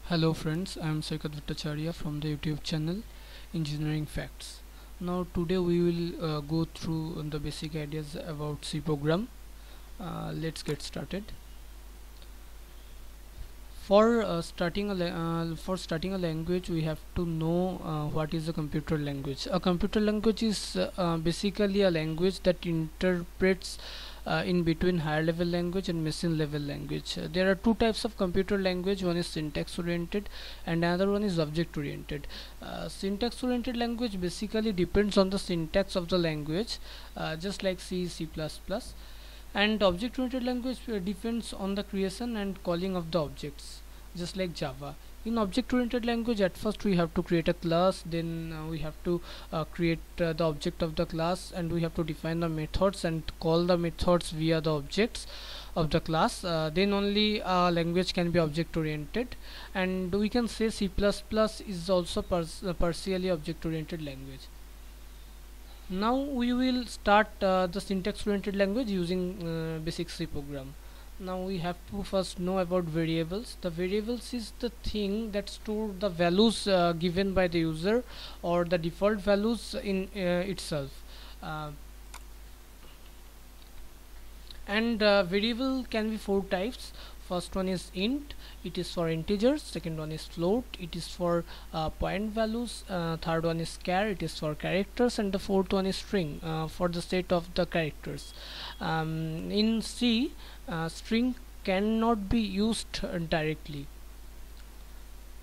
Hello friends, I am Saikat Bhattacharya from the YouTube channel Engineering Facts. Now today we will go through the basic ideas about C program. Let's get started. For starting a language, we have to know what is a computer language. A computer language is basically a language that interprets in between higher level language and machine level language. There are two types of computer language. One is syntax oriented and another one is object oriented. Syntax oriented language basically depends on the syntax of the language, just like C, C++. And object oriented language depends on the creation and calling of the objects, just like Java. In object oriented language, at first we have to create a class, then we have to create the object of the class, and we have to define the methods and call the methods via the objects of the class. Then only language can be object oriented, and we can say C++ is also partially object oriented language. Now we will start the syntax oriented language using basic C program. Now we have to first know about variables. The variables is the thing that store the values given by the user or the default values in itself. Uh, and variable can be four types. First one is int, it is for integers. Second one is float, it is for point values. Third one is char, it is for characters, and the fourth one is string, for the set of the characters. In C, string cannot be used directly.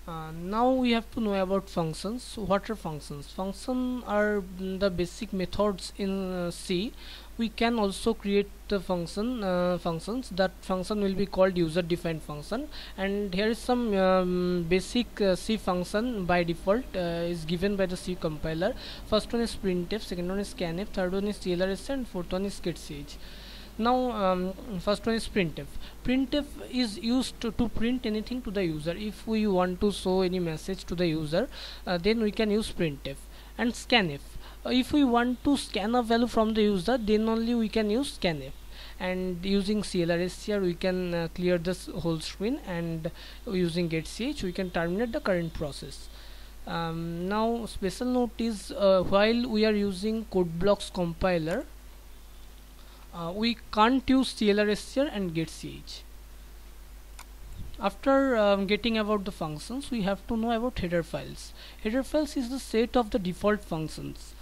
Now we have to know about functions. What are functions? Functions are the basic methods in C. We can also create the functions. That function will be called user defined function, and here is some basic C function by default is given by the C compiler. First one is printf, second one is scanf, third one is clrs, and fourth one is getch. Now first one is printf. Printf is used to print anything to the user. If we want to show any message to the user, then we can use printf. And scanf, if we want to scan a value from the user, then only we can use scanf. And using clrs here we can clear this whole screen, and using getch we can terminate the current process. Now special note is while we are using CodeBlocks compiler, we can't use clrs here and getch. After getting about the functions, we have to know about header files. Header files is the set of the default functions.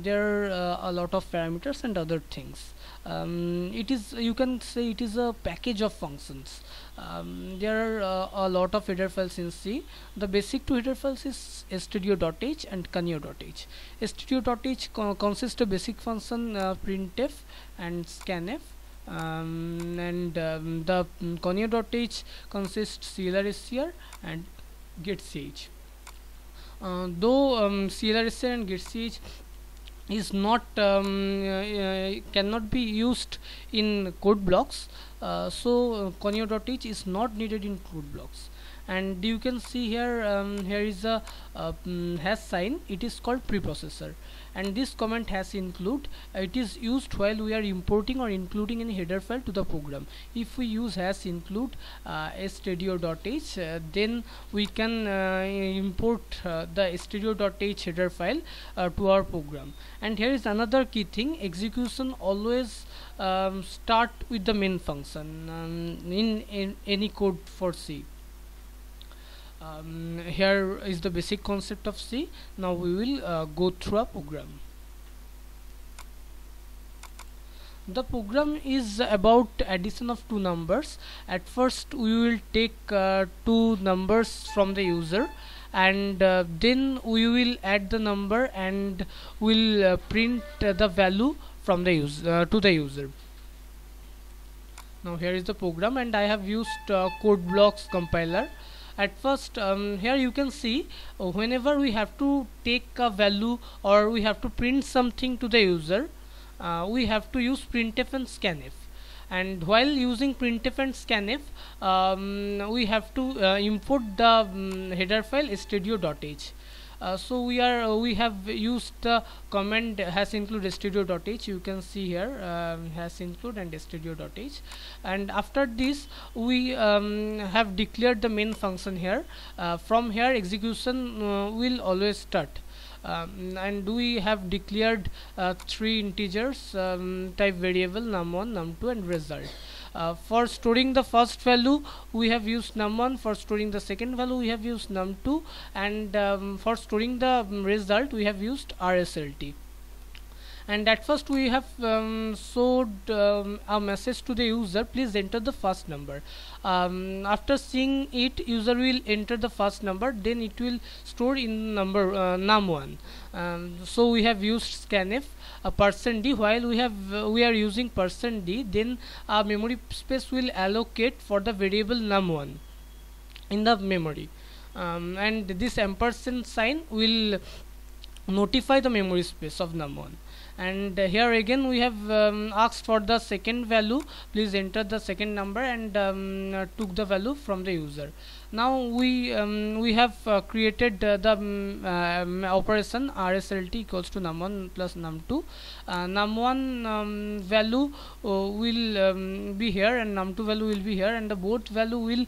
There are a lot of parameters and other things. It is, you can say, it is a package of functions. There are a lot of header files in C. The basic two header files is stdio.h and conio.h. stdio.h consists of basic function printf and scanf, and the conio.h consists clrs and getch. Though clrs and getch is not cannot be used in code blocks, so conio.h is not needed in code blocks. And you can see here, here is a hash sign. It is called preprocessor, and this comment hash include, it is used while we are importing or including any header file to the program. If we use hash include stdio.h, then we can import the stdio.h header file to our program. And here is another key thing: execution always start with the main function in any code for C. Here is the basic concept of C. Now we will go through a program. The program is about addition of two numbers. At first we will take two numbers from the user, and then we will add the number and will print the value from the user to the user. Now here is the program, and I have used CodeBlocks compiler. At first, here you can see, whenever we have to take a value or we have to print something to the user, we have to use printf and scanf. And while using printf and scanf, we have to import the header file stdio.h. So we have used the comment has include studio.h. You can see here has include and studio.h, and after this we have declared the main function here. From here execution will always start. And we have declared three integers type variable num1, num2 and result. For storing the first value we have used num1, for storing the second value we have used num2, and for storing the result we have used rslt. And at first we have showed a message to the user, please enter the first number. After seeing it, user will enter the first number, then it will store in number num1. So we have used scanf %d. While we are using %d, then our memory space will allocate for the variable num1 in the memory, and this ampersand sign will notify the memory space of num1. And here again we have asked for the second value, please enter the second number, and took the value from the user. Now we have created the operation rslt equals to num1 plus num2. Num1 value will be here, and num2 value will be here, and the both value will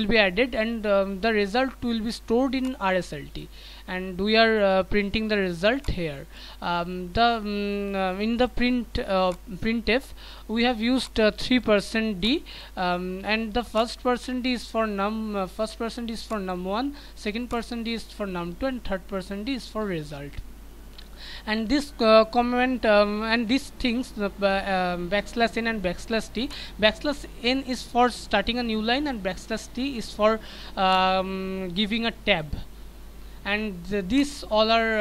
be added, and the result will be stored in rslt, and we are printing the result here. In the printf we have used 3% and the first % is for num1, second % is for num2, and third % is for result. And this comment and these things, backslash n and backslash t. Backslash n is for starting a new line, and backslash t is for giving a tab. And these all are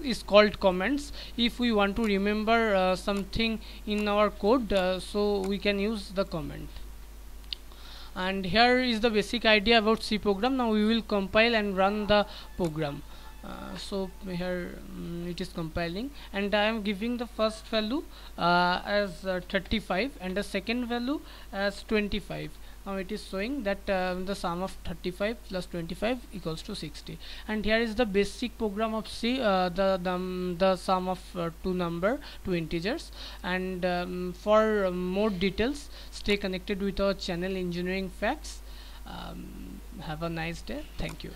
is called comments. If we want to remember something in our code, so we can use the comment. And here is the basic idea about C program. Now we will compile and run the program. So here it is compiling, and I am giving the first value as 35 and the second value as 25. Now it is showing that the sum of 35 plus 25 equals to 60. And here is the basic program of C, the sum of two integers. And for more details, stay connected with our channel Engineering Facts. Have a nice day. Thank you.